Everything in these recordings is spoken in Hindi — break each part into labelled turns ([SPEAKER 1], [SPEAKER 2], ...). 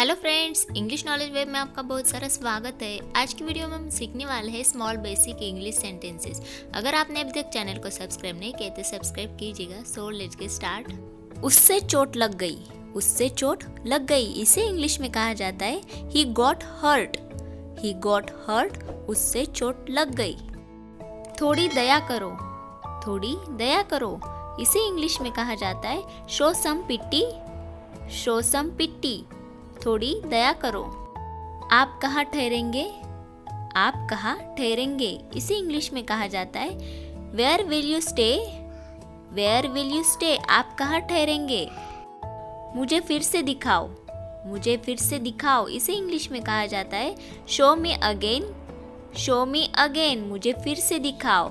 [SPEAKER 1] Hello friends, English knowledge web में आपका बहुत सारा स्वागत है। आज की वीडियो में हम सीखने वाले हैं स्मॉल बेसिक इंग्लिश सेंटेंसेस। अगर आपने अभी तक चैनल को सब्सक्राइब नहीं किया तो सब्सक्राइब कीजिएगा। So let's get start. उससे चोट लग गई, उससे चोट लग गई, इसे इंग्लिश में कहा जाता है he got hurt. He got hurt, उससे चोट लग गई। थोड़ी दया करो, थोड़ी दया करो, इसे इंग्लिश में कहा जाता है शो सम पिटी। शो सम पिटी, थोड़ी दया करो। आप कहाँ ठहरेंगे, आप कहाँ ठहरेंगे, इसे इंग्लिश में कहा जाता है where will you stay. Where will you stay, आप कहाँ ठहरेंगे। मुझे फिर से दिखाओ, मुझे फिर से दिखाओ, इसे इंग्लिश में कहा जाता है show me again. Show me again, मुझे फिर से दिखाओ।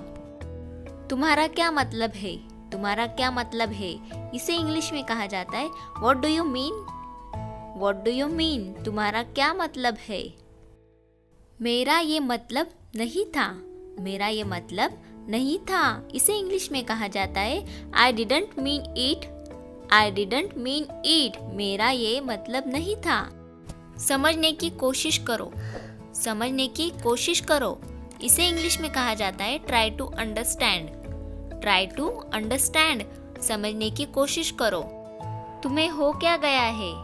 [SPEAKER 1] तुम्हारा क्या मतलब है, तुम्हारा क्या मतलब है, इसे इंग्लिश में कहा जाता है what do you mean. What do you mean, तुम्हारा क्या मतलब है। मेरा ये मतलब नहीं था, मेरा ये मतलब नहीं था, इसे इंग्लिश में कहा जाता है I didn't mean it. I didn't mean it, मेरा ये मतलब नहीं था। समझने की कोशिश करो, समझने की कोशिश करो, इसे इंग्लिश में कहा जाता है try to understand. Try to understand, समझने की कोशिश करो। तुम्हें हो क्या गया है,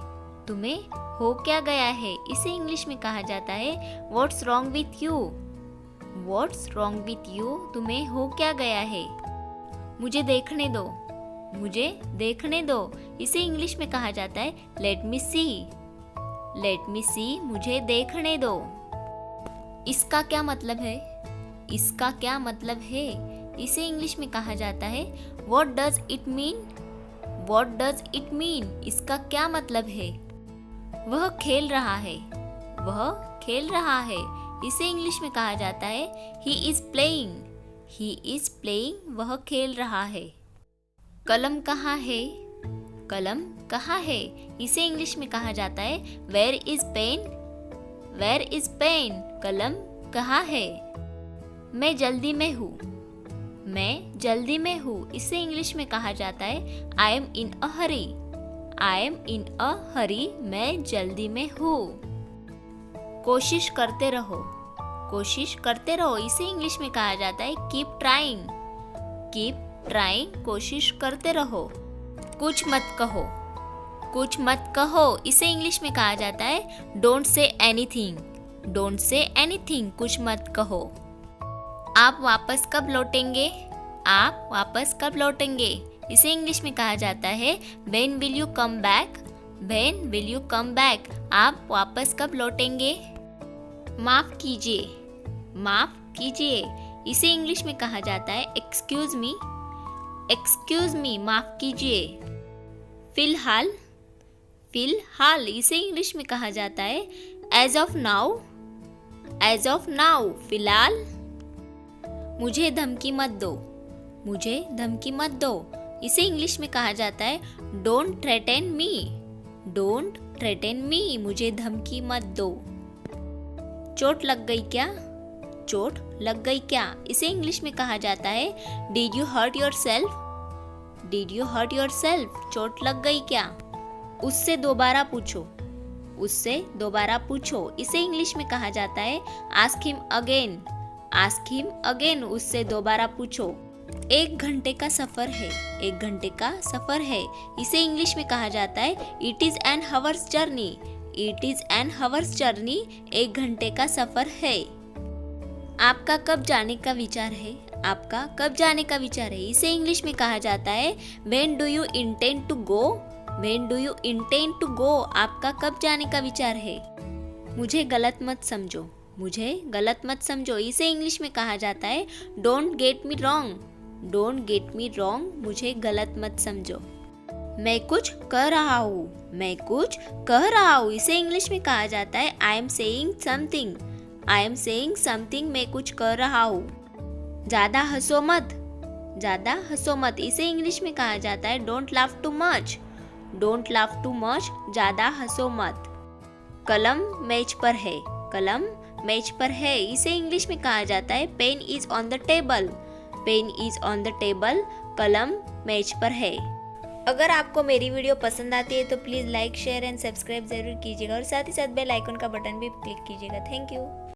[SPEAKER 1] तुम्हें हो क्या गया है, इसे इंग्लिश में कहा जाता है what's wrong with you. What's wrong with you, तुम्हें हो क्या गया है। मुझे देखने दो, मुझे देखने दो, इसे इंग्लिश में कहा जाता है लेट मी सी। लेट मी सी, मुझे देखने दो। इसका क्या मतलब है, इसका क्या मतलब है, इसे इंग्लिश में कहा जाता है what does it mean. What does it mean, इसका क्या मतलब है। वह खेल रहा है, वह खेल रहा है, इसे इंग्लिश में कहा जाता है he is playing. He is playing, वह खेल रहा है। कलम कहाँ है, कलम कहाँ है, इसे इंग्लिश में कहा जाता है where is pen. Where is pen, कलम कहाँ है। मैं जल्दी में हूँ, मैं जल्दी में हूँ, इसे इंग्लिश में कहा जाता है I am in a Hari. I am इन अ हरी, मैं जल्दी में हूँ। कोशिश करते रहो, कोशिश करते रहो, इसे इंग्लिश में कहा जाता है कीप ट्राइंग। कीप ट्राइंग, कोशिश करते रहो। कुछ मत कहो, कुछ मत कहो, इसे इंग्लिश में कहा जाता है don't say anything. Don't say anything, कुछ मत कहो। आप वापस कब लौटेंगे, आप वापस कब लौटेंगे, इसे इंग्लिश में कहा जाता है when will you come back. When will you come back, आप वापस कब लौटेंगे। माफ कीजिए, माफ कीजिए, इसे इंग्लिश में कहा जाता है एक्सक्यूज मी। एक्सक्यूज मी, माफ कीजिए। फिलहाल, फिलहाल, इसे इंग्लिश में कहा जाता है as of now. As of now, फिलहाल। मुझे धमकी मत दो, मुझे धमकी मत दो, इसे इंग्लिश में कहा जाता है don't threaten me. Don't threaten मी, मुझे धमकी मत दो। चोट लग गई क्या, चोट लग गई क्या, इसे इंग्लिश में कहा जाता है did you hurt yourself. Did you hurt yourself, चोट लग गई क्या। उससे दोबारा पूछो, उससे दोबारा पूछो, इसे इंग्लिश में कहा जाता है ask him again. Ask him again, उससे दोबारा पूछो। 1 घंटे का सफर है, 1 घंटे का सफर है, इसे इंग्लिश में कहा जाता है it is an hours journey. It is an hours journey, 1 घंटे का सफर है। आपका कब जाने का विचार है, आपका कब जाने का विचार है, इसे इंग्लिश में कहा जाता है when do you intend to go. When do you intend to go, आपका कब जाने का विचार है। मुझे गलत मत समझो, मुझे गलत मत समझो, इसे इंग्लिश में कहा जाता है don't get me wrong. Don't get me wrong, मुझे गलत मत समझो। मैं कुछ कह रहा हूँ, मैं कुछ कह रहा हूँ, इसे इंग्लिश में कहा जाता है I am saying something. I am saying something, मैं कुछ कह रहा हूँ। ज्यादा हंसो मत, ज्यादा हंसो मत, इसे इंग्लिश में कहा जाता है don't laugh too much. Don't laugh too much, ज्यादा हंसो मत। कलम मेज पर है, कलम मेज पर है, इसे इंग्लिश में कहा जाता है pen is on the table. Pen is on the table, कलम मेज पर है। अगर आपको मेरी वीडियो पसंद आती है तो please like share and subscribe ज़रूर कीजिएगा और साथ ही साथ बेल आइकन का बटन भी क्लिक कीजिएगा। Thank you.